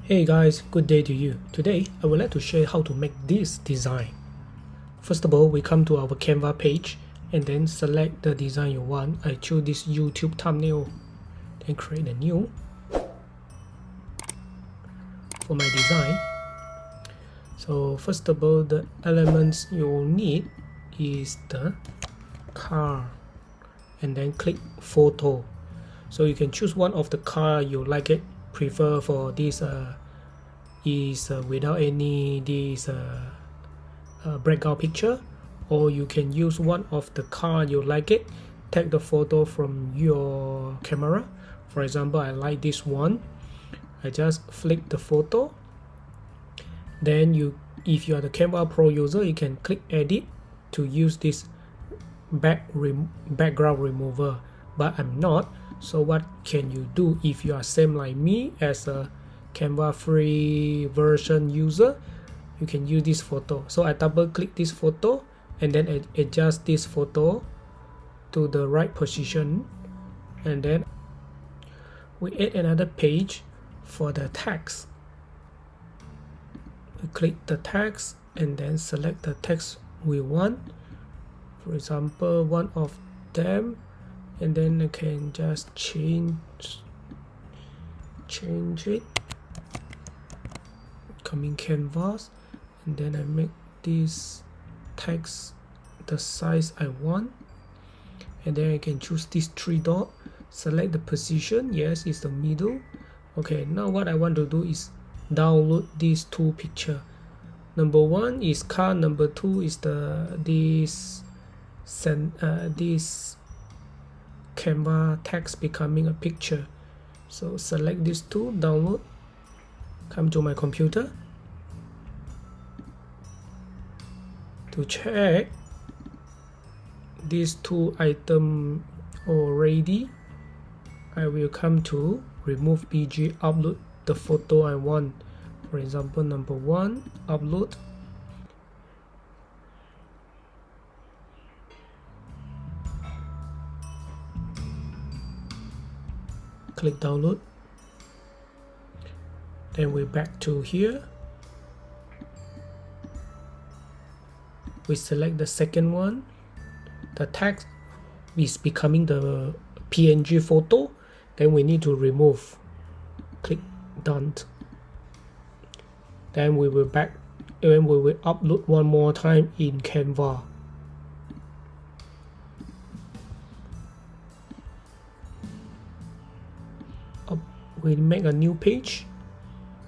Hey guys, good day to you. Today I would like to share how to make this design. First of all, we come to our Canva page and then select the design you want. I choose this YouTube thumbnail, then create a new for my design. So first of all, the elements you'll need is the car and then click photo. So you can choose one of the car you like it, prefer for this without any this background picture, or you can use one of the car you like it, take the photo from your camera. For example, I like this one. I just flick the photo, then if you are the Canva Pro user, you can click edit to use this background remover, but I'm not. So what can you do if you are same like me as a Canva free version user? You can use this photo. So I double click this photo and then adjust this photo to the right position, and then we add another page for the text. We click the text and then select the text we want. For example, one of them, and then I can just change it. Come in Canvas, and then I make this text the size I want, and then I can choose these three dots, select the position. Yes, it's the middle. Okay, now what I want to do is download these two pictures. Number one is car, number two is this Canva text becoming a picture. So select these two, download, come to my computer. To check these two items already, I will come to remove BG, upload the photo I want. For example, number one, upload. Click download. Then we're back to here. We select the second one. The text is becoming the PNG photo. Then we need to remove. Click done. Then we will back and we will upload one more time in Canva. We make a new page,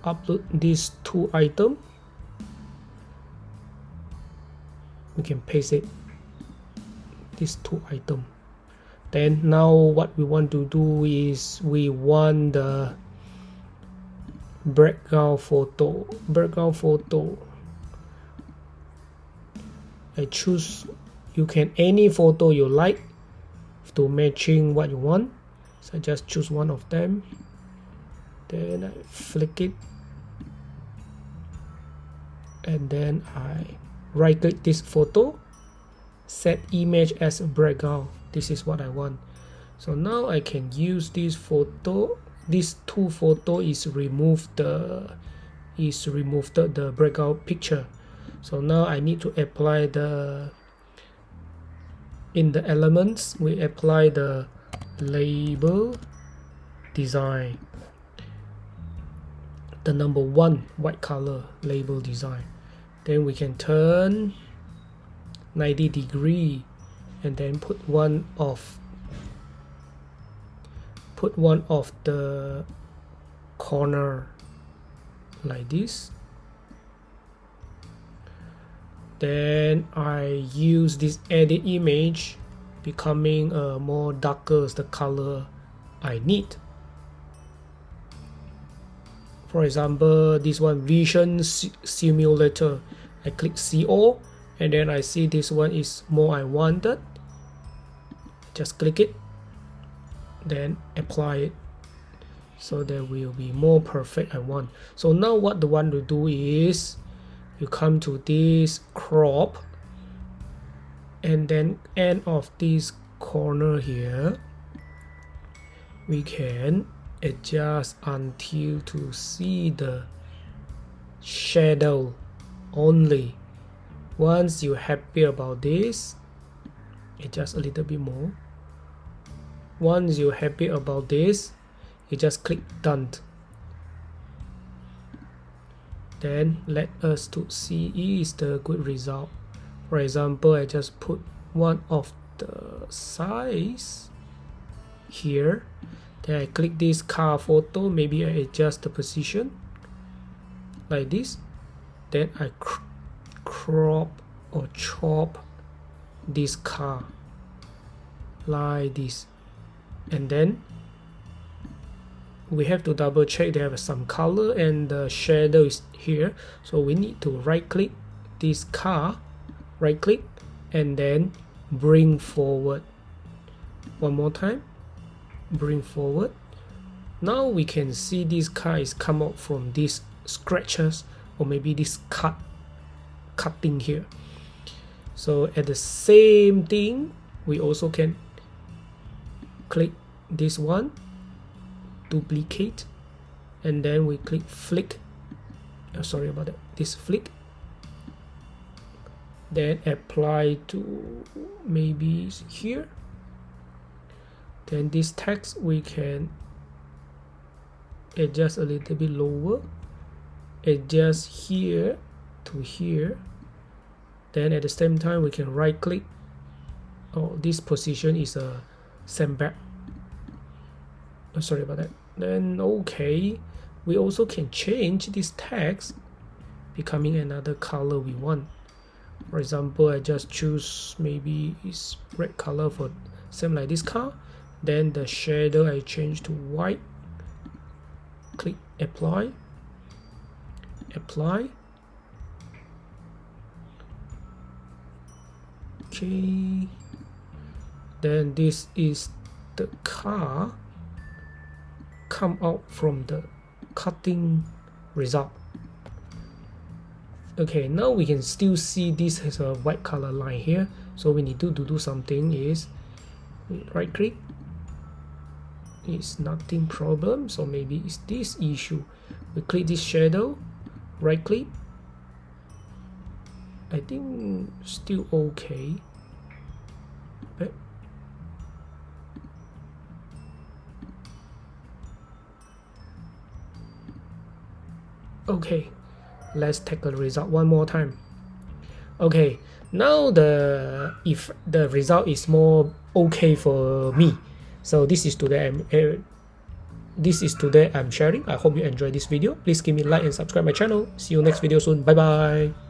upload these two items. We can paste it, these two items. Then now what we want to do is we want the background photo. I choose, you can any photo you like to matching what you want. So I just choose one of them. Then I flick it, and then I right click this photo, set image as a background. This is what I want. So now I can use this photo. These two photo is remove the background picture. So now I need to apply in the elements we apply the label design. The number one white color label design. Then we can turn 90 degree and then put one of the corner like this. Then I use this edit image becoming more darker the color I need. For example, this one vision simulator. I click CO and then I see this one is more I wanted. Just click it, then apply it. So there will be more perfect I want. So now what the one to do is you come to this crop, and then end of this corner here we can adjust until to see the shadow only. Once you're happy about this, adjust a little bit more. Once you're happy about this, you just click done. Then let us to see is the good result. For example, I just put one of the size here. Then I click this car photo, maybe I adjust the position like this. Then I crop or chop this car like this, and then we have to double check they have some color and the shadow is here, so we need to right click this car, right click, and then bring forward. One more time, bring forward. Now we can see this car is come out from these scratches or maybe this cutting here. So at the same thing, we also can click this one, duplicate, and then we click flick. Sorry about that, this flick. Then apply to maybe here. Then this text we can adjust a little bit lower, adjust here to here. Then at the same time we can right click. Oh, this position is a sandbag. Oh, sorry about that. Then okay, we also can change this text becoming another color we want. For example, I just choose maybe it's red color for same like this car. Then the shadow I change to white. Click apply, apply. Okay, then this is the car come out from the cutting result. Okay, now we can still see this has a white color line here, so we need to do something is right click. It's nothing problem, so maybe it's this issue. We click this shadow, right click. I think still okay, but okay, let's take a result one more time. Okay, now if the result is more okay for me, so this is today I'm sharing. I hope you enjoyed this video. Please give me a like and subscribe my channel. See you next video soon. Bye bye.